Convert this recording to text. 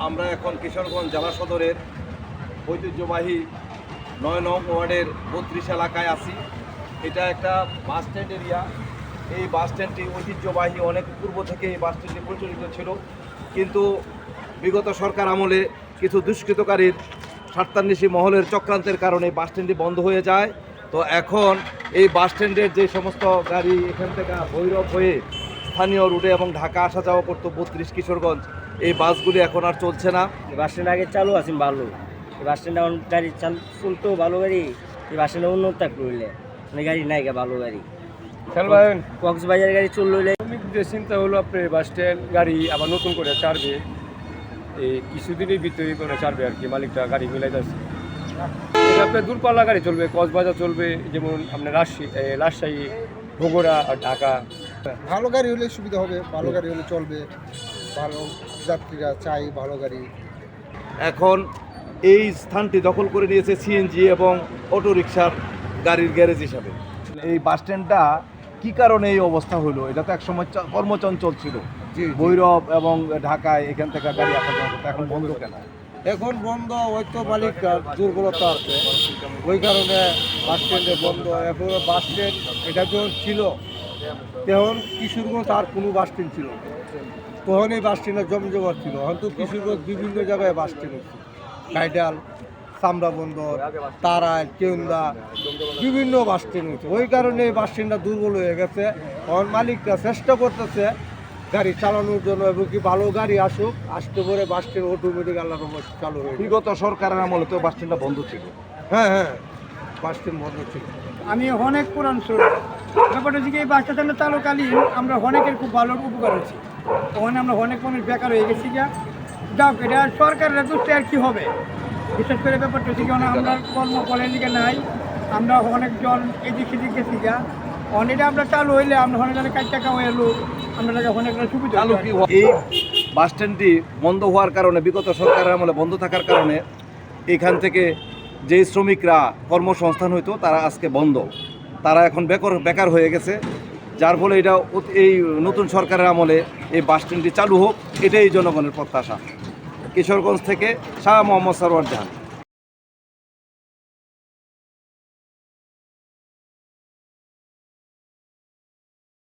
আমরা এখন কিশোরগঞ্জ জেলা সদরের ঐতিহ্যবাহী ৯ নং ওয়ার্ডের ৩২ এলাকায় আছি। এটা একটা বাস স্ট্যান্ড এরিয়া। এই বাস স্ট্যান্ডটি ঐতিহ্যবাহী, অনেক পূর্ব থেকে এই বাস স্ট্যান্ডটি প্রচলিত ছিল, কিন্তু বিগত সরকার আমলে কিছু দুষ্কৃতকারীর স্বার্থান্বেষী মহলের চক্রান্তের কারণে বাস স্ট্যান্ডটি বন্ধ হয়ে যায়। তো এখন এই বাস স্ট্যান্ডের যে সমস্ত গাড়ি এখান থেকে ভৈরব হয়ে স্থানীয় রুটে এবং ঢাকা আসা যাওয়া করতো ৩২ কিশোরগঞ্জ, এই বাসগুলি এখন আর চলছে না। বাস স্ট্যান্ড আগে চালু আছে ভালো, বাস স্ট্যান্ডে গাড়ি চলতো ভালো গাড়ি, এই বাস স্ট্যান্ডে উন্নত করলে মানে গাড়ি নাই ভালো গাড়ি। কক্সবাজার গাড়ি চললে যে চিন্তা হলো আপনার বাস স্ট্যান্ড গাড়ি আবার নতুন করে ছাড়বে, এই কিছুদিনের ভিতরে করে ছাড়বে আর কি, মালিকটা গাড়ি মিলাই যাচ্ছে। আপনার দূরপাল্লা গাড়ি চলবে, কক্সবাজার চলবে, যেমন আপনার রাজশাহী, বগুড়া আর ঢাকা। ভালো গাড়ি হলে সুবিধা হবে, ভালো গাড়ি হলে চলবে, ভালো যাত্রীরা চাই ভালো গাড়ি। এখন এই স্থানটি দখল করে নিয়েছে সিএনজি এবং অটোরিকশার গাড়ির গ্যারেজ হিসাবে। এই বাস স্ট্যান্ডটা কী কারণে এই অবস্থা হলো? এটা তো একসময় কর্মচঞ্চল ছিল, ভৈরব এবং ঢাকায় এখান থেকে গাড়ি আসা যাওয়া করতো, এখন বন্ধ কেন? এখন বন্ধ, হয়তো মালিকটার দুর্বলতা আছে, ওই কারণে বাস স্ট্যান্ডে বন্ধ। এখন বাস স্ট্যান্ড এটা যখন ছিল তখন কিশোরগঞ্জ আর কোনো বাস স্ট্যান্ড ছিল না, তখন এই বাস স্ট্যান্ডের জমজমাট ছিল। হয়তো কিশোরগঞ্জ বিভিন্ন জায়গায় বাস স্ট্যান্ড হচ্ছে, কাইডাল, চামড়া বন্দর, তারাই, কেউন্দা, বিভিন্ন বাস স্ট্যান্ড হচ্ছে। ওই কারণে এই বাস স্ট্যান্ডটা দুর্বল হয়ে গেছে। এখন মালিকরা চেষ্টা করতেছে গাড়ি চালানোর জন্য, এবং কি ভালো গাড়ি আসুক, আসতে পরে বাস স্ট্যান্ড অটোমেটিক আল্লাহর রহমতে চালু হয়ে যাবে। বিগত সরকারের আমলে তো বাস স্ট্যান্ডটা বন্ধ ছিল। হ্যাঁ, বাস স্ট্যান্ড বন্ধ ছিল। আমি অনেক পুরান শুরু ব্যাপারটা হচ্ছে এই বাস স্ট্যান্ডে চালুকালীন আমরা অনেকের খুব ভালো উপকার হচ্ছে। ওখানে আমরা অনেক মানুষ বেকার হয়ে গেছি, যাও এটা সরকারের দোষে আর কি হবে। বিশেষ করে ব্যাপারটা হচ্ছে আমরা কর্মফলের দিকে নাই, আমরা অনেকজন এদিক সেদিক গেছি অনেকটা আমরা চালু হইলে আমরা অনেক কাজ টাকা হয়ে এলো, আমরা অনেক সুবিধা। এই বাস স্ট্যান্ডটি বন্ধ হওয়ার কারণে, বিগত সরকারের আমলে বন্ধ থাকার কারণে এখান থেকে যে শ্রমিকরা কর্মসংস্থান হইতো তারা আজকে বন্ধ, তারা এখন বেকার হয়ে গেছে। যার ফলে এটা এই নতুন সরকারের আমলে এই বাস স্ট্যান্ডটি চালু হোক, এটাই জনগণের প্রত্যাশা। কিশোরগঞ্জ থেকে শাহ মোহাম্মদ সরওয়ার জাহান।